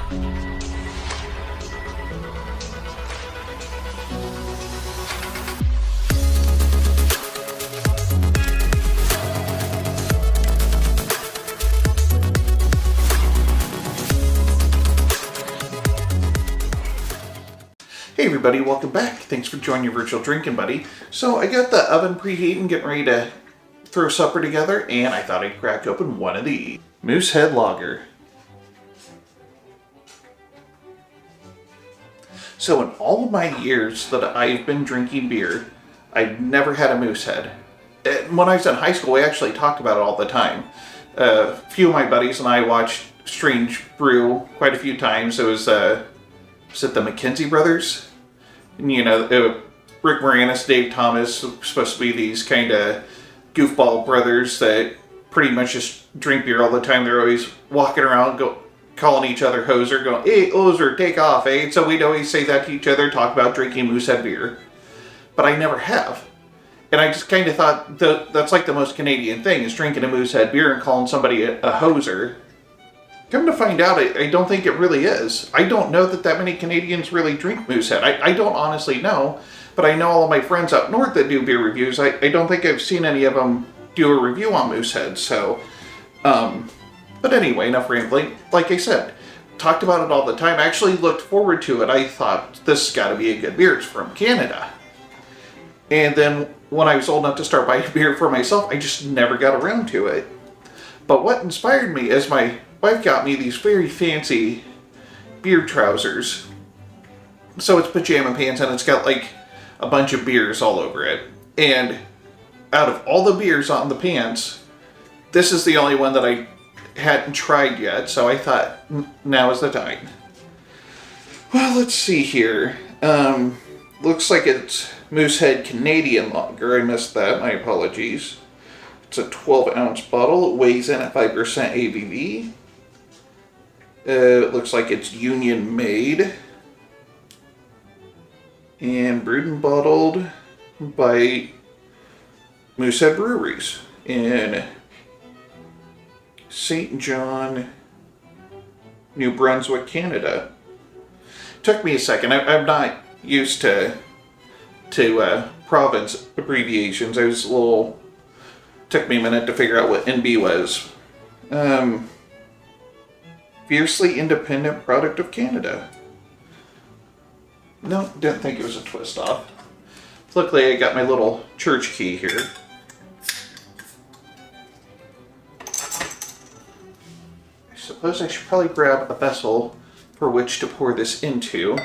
Hey everybody, welcome back. Thanks for joining your virtual drinking buddy. So I got the oven preheating, getting ready to throw supper together, and I thought I'd crack open one of these. Moosehead Lager. So in all of my years that I've been drinking beer, I've never had a Moosehead. When I was in high school, we actually talked about it all the time. A few of my buddies and I watched Strange Brew quite a few times. It was it the McKenzie brothers? And, you know, Rick Moranis, Dave Thomas, supposed to be these kind of goofball brothers that pretty much just drink beer all the time. They're always walking around calling each other hoser, going, "Hey, hoser, take off, eh?" So we'd always say that to each other, talk about drinking Moosehead beer. But I never have. And I just kind of thought that's like the most Canadian thing, is drinking a Moosehead beer and calling somebody a hoser. Come to find out, I don't think it really is. I don't know that many Canadians really drink Moosehead. I don't honestly know, but I know all of my friends up north that do beer reviews. I don't think I've seen any of them do a review on Moosehead, so... but anyway, enough rambling. Like I said, talked about it all the time. I actually looked forward to it. I thought, this has got to be a good beer. It's from Canada. And then when I was old enough to start buying beer for myself, I just never got around to it. But what inspired me is my wife got me these very fancy beer trousers. So it's pajama pants and it's got like a bunch of beers all over it. And out of all the beers on the pants, this is the only one that I hadn't tried yet. So I thought, now is the time. Well, let's see here. Looks like it's Moosehead Canadian Lager. I missed that. My apologies. It's a 12-ounce bottle. It weighs in at 5% ABV. It looks like it's Union made. And brewed and bottled by Moosehead Breweries in St. John, New Brunswick, Canada. Took me a second. I'm not used to province abbreviations. I was a little... Took me a minute to figure out what NB was. Fiercely independent product of Canada. No, didn't think it was a twist off. Luckily I got my little church key here. I suppose I should probably grab a vessel for which to pour this into.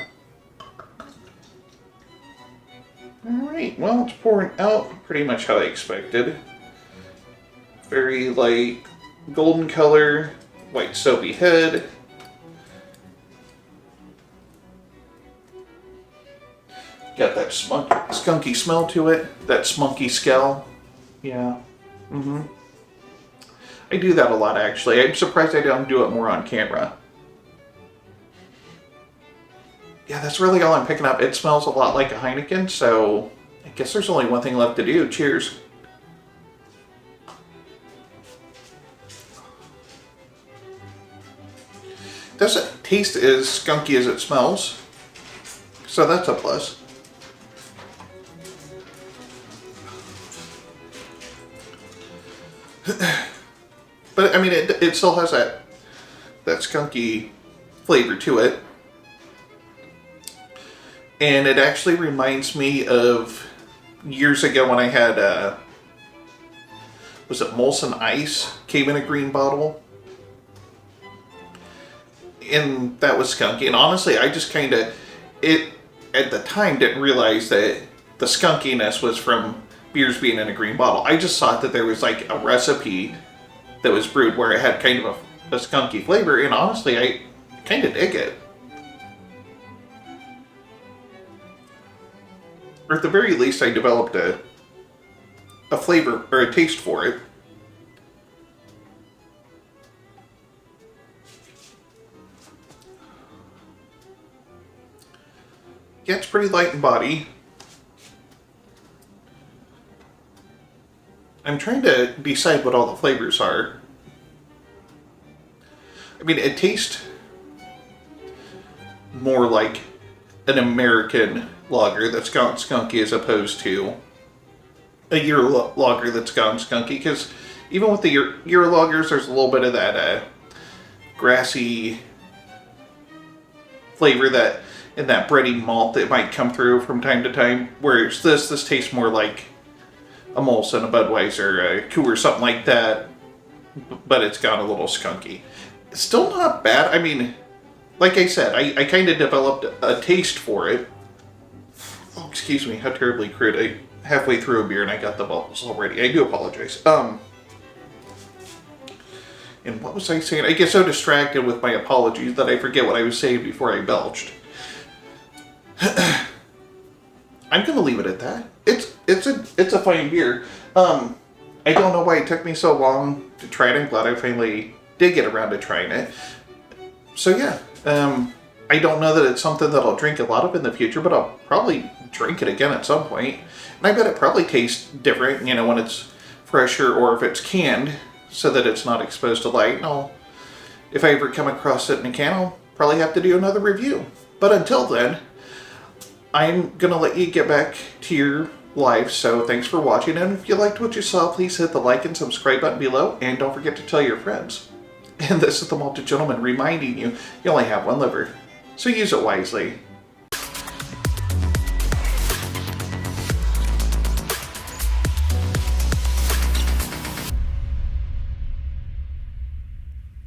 Alright, well, it's pouring out pretty much how I expected. Very light golden color, white soapy head. Got that skunky smell to it, that smunky scale. Yeah. I do that a lot, actually. I'm surprised I don't do it more on camera. Yeah, that's really all I'm picking up. It smells a lot like a Heineken, so I guess there's only one thing left to do. Cheers. Doesn't taste as skunky as it smells, so that's a plus. But I mean, it still has that skunky flavor to it, and it actually reminds me of years ago when I had was it Molson Ice? Came in a green bottle. And that was skunky, and honestly I just kind of, at the time didn't realize that the skunkiness was from beers being in a green bottle. I just thought that there was like a recipe that was brewed where it had kind of a skunky flavor, and honestly I kind of dig it. Or at the very least I developed a flavor or a taste for it. Yeah, it's pretty light in body. I'm trying to decide what all the flavors are. I mean, it tastes more like an American lager that's gone skunky as opposed to a year lager that's gone skunky. Because even with the year lagers, there's a little bit of that grassy flavor that in that bready malt that might come through from time to time. Whereas this tastes more like a Molson, a Budweiser, a Coors, something like that. But it's gone a little skunky. It's still not bad. I mean, like I said, I kind of developed a taste for it. Oh, excuse me, how terribly crude. I halfway through a beer and I got the bubbles already. I do apologize. And what was I saying? I get so distracted with my apologies that I forget what I was saying before I belched. I'm gonna leave it at that. It's a fine beer. I don't know why it took me so long to try it. I'm glad I finally did get around to trying it. So yeah, I don't know that it's something that I'll drink a lot of in the future, but I'll probably drink it again at some point. And I bet it probably tastes different, when it's fresher or if it's canned, so that it's not exposed to light. And if I ever come across it in a can, I'll probably have to do another review. But until then, I'm going to let you get back to your life, so thanks for watching, and if you liked what you saw, please hit the like and subscribe button below, and don't forget to tell your friends. And this is the Malted Gentleman reminding you, you only have one liver, so use it wisely.